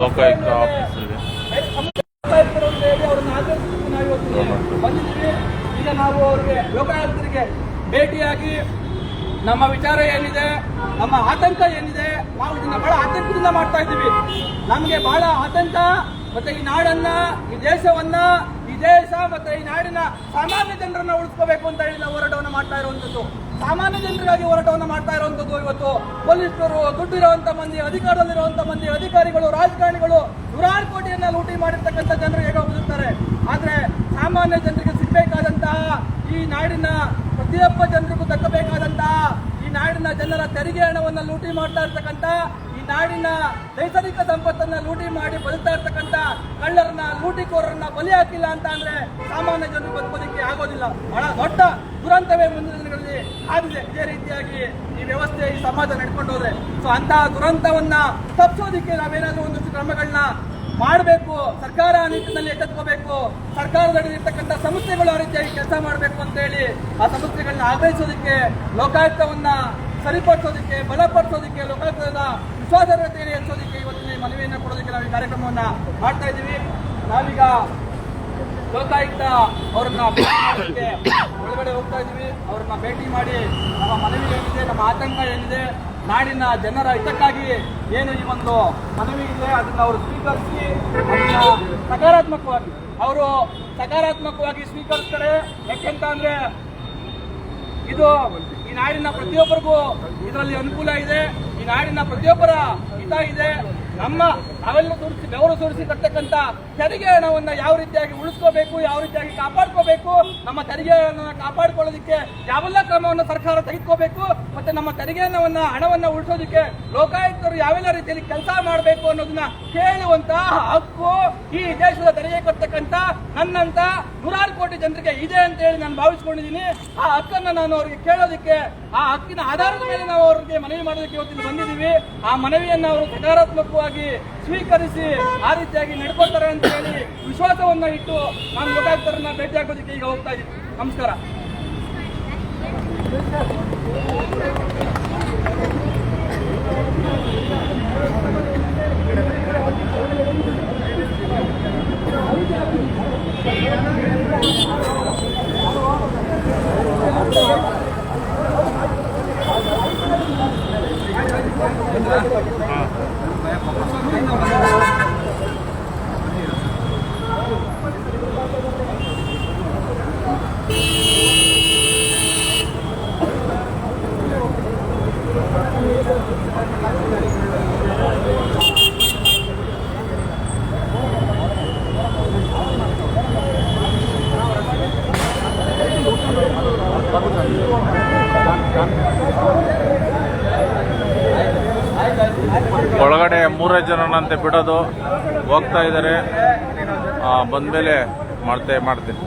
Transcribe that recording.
ಲೋಕಾಯುಕ್ತ ಆಫೀಸಲ್ಲಿ ಬಂದಿದ್ದೀವಿ. ಈಗ ನಾವು ಅವರಿಗೆ ಲೋಕಾಯುಕ್ತರಿಗೆ ಭೇಟಿಯಾಗಿ ನಮ್ಮ ವಿಚಾರ ಏನಿದೆ, ನಮ್ಮ ಆತಂಕ ಏನಿದೆ, ನಾವು ಇದನ್ನ ಬಹಳ ಆತಂಕದಿಂದ ಮಾಡ್ತಾ ಇದ್ದೀವಿ. ನಮಗೆ ಬಹಳ ಆತಂಕ. ಮತ್ತೆ ಈ ನಾಡನ್ನ, ಈ ದೇಶವನ್ನ, ಈ ದೇಶ ಮತ್ತೆ ಈ ನಾಡಿನ ಸಾಮಾನ್ಯ ಜನರನ್ನ ಉಳಿಸ್ಕೋಬೇಕು ಅಂತ ಹೇಳಿ ನಾವು ಹೋರಾಟವನ್ನು ಮಾಡ್ತಾ ಇರುವಂತದ್ದು. ಸಾಮಾನ್ಯ ಜನರಿಗಾಗಿ ಹೋರಾಟವನ್ನು ಮಾಡ್ತಾ ಇರುವಂತದ್ದು. ಇವತ್ತು ಪೊಲೀಸರು, ದುಡ್ಡಿರುವಂತ ಮಂದಿ, ಅಧಿಕಾರದಲ್ಲಿರುವಂತ ಮಂದಿ, ಅಧಿಕಾರಿಗಳು, ರಾಜಕಾರಣಿಗಳು ನೂರಾರು ಕೋಟಿಯನ್ನ ಲೂಟಿ ಮಾಡಿರ್ತಕ್ಕಂಥ ಜನರು ಹೇಗೆ ಬದುಕ್ತಾರೆ. ಆದ್ರೆ ಸಾಮಾನ್ಯ ಜನರಿಗೆ ಸಿಗಬೇಕಾದಂತಹ, ಈ ನಾಡಿನ ಪ್ರತಿಯೊಬ್ಬ ಜನರಿಗೂ ದಕ್ಕಬೇಕಾದಂತಹ, ಈ ನಾಡಿನ ಜನರ ತೆರಿಗೆ ಹಣವನ್ನು ಲೂಟಿ ಮಾಡ್ತಾ ಇರ್ತಕ್ಕಂಥ, ಈ ನಾಡಿನ ನೈಸರ್ಗಿಕ ಸಂಪತ್ತನ್ನ ಲೂಟಿ ಮಾಡಿ ಬದುಕ್ತಾ ಇರ್ತಕ್ಕಂಥ ಕಳ್ಳರನ್ನ, ಲೂಟಿಕೋರರನ್ನ ಬಲಿ ಹಾಕಿಲ್ಲ ಅಂತ ಅಂದ್ರೆ ಸಾಮಾನ್ಯ ಜನರು ಬದುಕೋದಕ್ಕೆ ಆಗೋದಿಲ್ಲ. ಬಹಳ ದೊಡ್ಡ ದುರಂತವೇ ಮುಂದಿನ ದಿನಗಳಲ್ಲಿ ಆಗಿದೆ. ಇದೇ ರೀತಿಯಾಗಿ ಈ ವ್ಯವಸ್ಥೆ, ಈ ಸಮಾಜ ನಡ್ಕೊಂಡು ಹೋದ್ರೆ ಅಂತಹ ದುರಂತವನ್ನ ತಪ್ಪಿಸೋದಿಕ್ಕೆ ನಾವೇನಾದ್ರೂ ಒಂದಷ್ಟು ಕ್ರಮಗಳನ್ನ ಮಾಡಬೇಕು. ಸರ್ಕಾರ ಆ ನಿಟ್ಟಿನಲ್ಲಿ ಎಚ್ಚೆತ್ಕೋಬೇಕು. ಸರ್ಕಾರದಲ್ಲಿರ್ತಕ್ಕಂಥ ಸಂಸ್ಥೆಗಳು ಆ ರೀತಿಯಾಗಿ ಕೆಲಸ ಮಾಡಬೇಕು ಅಂತ ಹೇಳಿ ಆ ಸಂಸ್ಥೆಗಳನ್ನ ಆಗ್ರಹಿಸೋದಕ್ಕೆ, ಲೋಕಾಯುಕ್ತವನ್ನ ಸರಿಪಡಿಸೋದಕ್ಕೆ, ಬಲಪಡಿಸೋದಕ್ಕೆ, ಲೋಕಾಯುಕ್ತದ ವಿಶ್ವಾಸಾರ್ಹತೆಯನ್ನು ಹೆಚ್ಚೋದಕ್ಕೆ ಇವತ್ತಿನ ಮನವಿಯನ್ನು ಕೊಡೋದಕ್ಕೆ ನಾವು ಈ ಕಾರ್ಯಕ್ರಮವನ್ನ ಮಾಡ್ತಾ ಇದ್ದೀವಿ. ನಾವೀಗ ಲೋಕಾಯುಕ್ತ ಅವರನ್ನ ಒಳಗಡೆ ಹೋಗ್ತಾ ಇದ್ದೀವಿ. ಅವರನ್ನ ಭೇಟಿ ಮಾಡಿ ನಮ್ಮ ಮನವಿ ಏನಿದೆ, ನಮ್ಮ ಆತಂಕ ಏನಿದೆ, ನಾಡಿನ ಜನರ ಹಿತಕ್ಕಾಗಿ ಏನು ಈ ಒಂದು ಮನವಿ ಇದೆ ಅದನ್ನ ಅವರು ಸ್ವೀಕರಿಸಿ ಸಕಾರಾತ್ಮಕವಾಗಿ ಸ್ವೀಕರಿಸ್ತಾರೆ. ಯಾಕೆಂತ ಅಂದ್ರೆ ಇದು ಈ ನಾಡಿನ ಪ್ರತಿಯೊಬ್ಬರಿಗೂ ಇದರಲ್ಲಿ ಅನುಕೂಲ ಇದೆ. ಈ ನಾಡಿನ ಪ್ರತಿಯೊಬ್ಬರ ಹಿತ ಇದೆ. ನಾವೆಲ್ಲ ಬೆವರು ಸುರಿಸಿ ಕಟ್ಟತಕ್ಕಂಥ ತೆರಿಗೆ ಹಣವನ್ನ ಯಾವ ರೀತಿಯಾಗಿ ಉಳಿಸ್ಕೋಬೇಕು, ಯಾವ ರೀತಿಯಾಗಿ ಕಾಪಾಡ್ಕೋಬೇಕು, ನಮ್ಮ ತೆರಿಗೆ ಹಣವನ್ನು ಕಾಪಾಡ್ಕೊಳ್ಳೋದಕ್ಕೆ ಯಾವೆಲ್ಲ ಕ್ರಮವನ್ನು ಸರ್ಕಾರ ತೆಗೆದುಕೋಬೇಕು, ಮತ್ತೆ ನಮ್ಮ ತೆರಿಗೆ ಹಣವನ್ನ ಉಳಿಸೋದಕ್ಕೆ ಲೋಕಾಯುಕ್ತರು ಯಾವೆಲ್ಲ ರೀತಿಯಲ್ಲಿ ಕೆಲಸ ಮಾಡಬೇಕು ಅನ್ನೋದನ್ನ ಕೇಳುವಂತಹ ಹಕ್ಕು ಈ ದೇಶದ ತೆರಿಗೆ ಕಟ್ಟತಕ್ಕಂಥ ನನ್ನಂತ ನೂರಾರು ಕೋಟಿ ಜನರಿಗೆ ಇದೆ ಅಂತ ಹೇಳಿ ನಾನು ಭಾವಿಸ್ಕೊಂಡಿದ್ದೀನಿ. ಆ ಹಕ್ಕನ್ನ ನಾನು ಅವರಿಗೆ ಕೇಳೋದಕ್ಕೆ, ಆ ಹಕ್ಕಿನ ಆಧಾರದ ಮೇಲೆ ನಾವು ಅವರಿಗೆ ಮನವಿ ಮಾಡೋದಕ್ಕೆ ಇವತ್ತಿನ ಬಂದಿದ್ದೀವಿ. ಆ ಮನವಿಯನ್ನು ಅವರು ಸಕಾರಾತ್ಮಕವಾಗಿ ಸ್ವೀಕರಿಸಿ ಆ ರೀತಿಯಾಗಿ ನಡ್ಕೊಳ್ತಾರೆ ಅಂತ ಹೇಳಿ ವಿಶ್ವಾಸವನ್ನ ಇಟ್ಟು ನಾನು ಲೋಕಾಯುಕ್ತರನ್ನ ಭೇಟಿ ಹಾಕೋದಕ್ಕೆ ಈಗ ಹೋಗ್ತಾ ಇದ್ದೀನಿ. ನಮಸ್ಕಾರ. ಒಳಗಡೆ 3 ಜನನಂತೆ ಬಿಡೋದು ಹೋಗ್ತಾ ಇದ್ದಾರೆ. ಬಂದ್ಮೇಲೆ ಮಾಡ್ತೇನೆ.